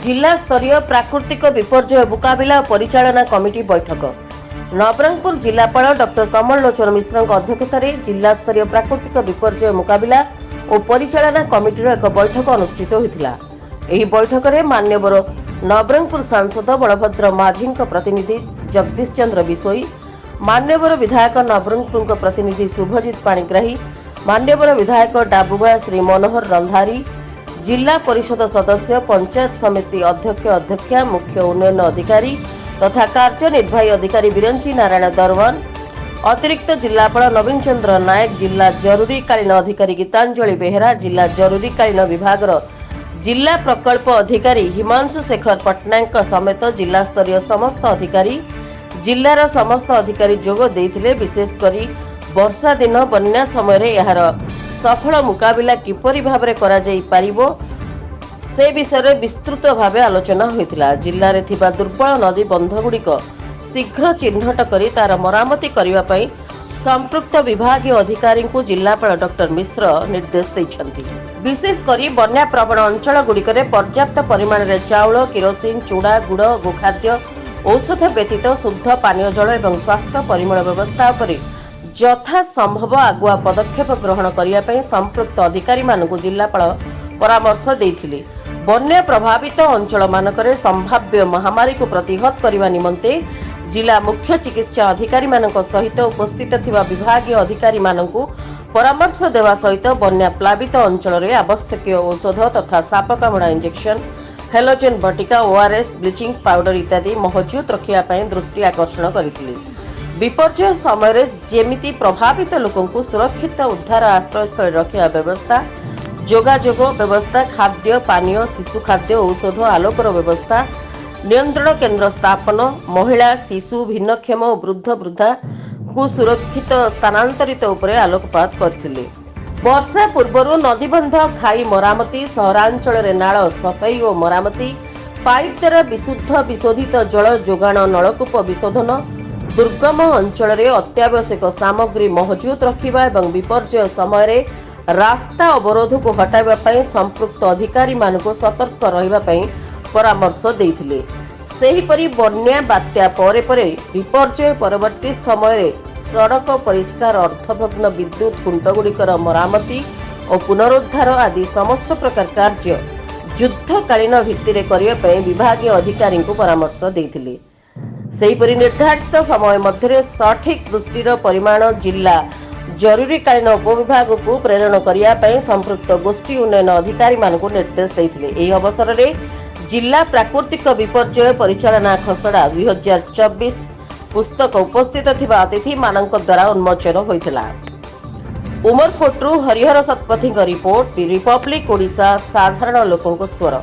जिला स्तरीय प्राकृतिक विपर्यय मुकाबिला और परिचालना कमिटी बैठक नवरंगपुर जिलापाल डॉक्टर कमल लोचन मिश्र अध्यक्षतार जिला स्तरीय प्राकृतिक विपर्यय मुकाबिला और परिचालना कमिटी एक बैठक अनुष्ठित होता। यह बैठक में मान्यवर नवरंगपुर सांसद बलभद्र माझी प्रतिनिधि जगदीश चंद्र बिशोई, मान्यवर विधायक नवरंगपुर प्रतिनिधि शुभजित पाणिग्राही, मान्यवर विधायक डाबुगा श्री मनोहर रंधारी, जिला परिषद सदस्य, पंचायत समिति अध्यक्ष अध्यक्षा, मुख्य उन्नयन अधिकारी तथा कार्यनिर्वाही अधिकारी बिरंची नारायण दरवान, अतिरिक्त जिलापाल नवीन चंद्र नायक, जिला जरूरीकालीन अधिकारी गीतांजलि बेहेरा, जिला जरूरीकालीन विभाग जिला प्रकल्प अधिकारी हिमांशु शेखर पट्टनायक समेत जिला स्तरीय समस्त अधिकारी जिलार समस्त अधिकारी जोग देइथिले। विशेषकर वर्षा दिन बन्या समय यार सफल मुकाबिला किपरि भाबरे करा जाई पारिबो से विषय विस्तृत भावे आलोचना होइतिला। जिल्ला रे थिबा दुर्बल नदी बंधगुड़िक शीघ्र चिन्हट करी तार मरामती करिवा पई संपृक्त विभागीय अधिकारी को जिलापाल डॉक्टर मिश्र निर्देश दैछन्ति। विशेषकर बन्या प्रवण अंचल गुड़िकरे पर्याप्त परिमाण रे चाउल, किरोसिन, चूड़ा, गुड़, गोखाद्य, औषध व्यतीत शुद्ध पानीय जल एवं स्वास्थ्य परिमल व्यवस्था उपरे यथा संभव आगुआ पदक्षेप ग्रहण करिया पई संपृक्त अधिकारी मानकु जिलापाल परामर्श देइथिले। बन्या प्रभावित अंचल मानकरे संभाव्य महामारी को प्रतिहत करने निमंते जिला मुख्य चिकित्सा अधिकारी मानक सहित उपस्थित थिबा विभागीय अधिकारी मानकु परामर्श देवा सहित बन्या प्लावित अंचल रे आवश्यक औषध तथा साप कामुड़ा इंजेक्शन, हेलोजेन बटिका, ओआरएस, ब्लीचिंग पाउडर इत्यादि मौजूद रखिया पई दृष्टि आकर्षण करथिले। विपर्यय समय जेमिति प्रभावित लोकंकु सुरक्षित उद्धार आश्रयस्थल रखिया व्यवस्था, जोगाजोग व्यवस्था, खाद्य पानीय, शिशु खाद्य, औषध, आलोकर व्यवस्था, नियंत्रण केन्द्र स्थापन, महिला, शिशु, भिन्नक्षम और वृद्ध वृद्धा को सुरक्षित स्थानांतरित उपरे आलोकपात करथिले। वर्षा पूर्व नदीबंध खाई मरामती, सहरांचल रे नाଳ सफाई और मरामती, पाइप द्वारा विशुद्ध विशोधित जल जोगाण, नलकूप विशोधन, दुर्गम अंचल रे अत्यावश्यक सामग्री मौजूद रखिबा एवं विपर्यय समय रे रास्ता अवरोध को हटाइबा पई संपृक्त अधिकारी मानको सतर्क रहिबा पई परामर्श देइथिले। सेहीपरि बन्या बात्या परे परे विपर्यय परवर्ती समय रे सड़क परिष्कार, अर्थभग्न विद्युत खुंटगुड़िकर मरामती और पुनरुद्धार आदि समस्त प्रकार कार्य युद्धकालीन भित्तिरे करिया पई विभागीय अधिकारी को परामर्श देइथिले। सेहीपरि निर्धारित समय मध्य सठिक दृष्टिर परिमाण जिला जरूरीकालीन उपविभाग को प्रेरण करिया पई संपृक्त गोष्ठी उन्नयन अधिकारी मानकु निर्देश देइथिले। एही अवसर रे जिला प्राकृतिक विपर्यय परिचालना खसड़ा 2024 पुस्तक उपस्थित थिबा अतिथि मानक द्वारा उन्मोचन होइथिला। उमरकोटरू हरिहर सतपथी रिपोर्ट, रिपब्लिक ओडिशा, साधारण लोकंक स्वर।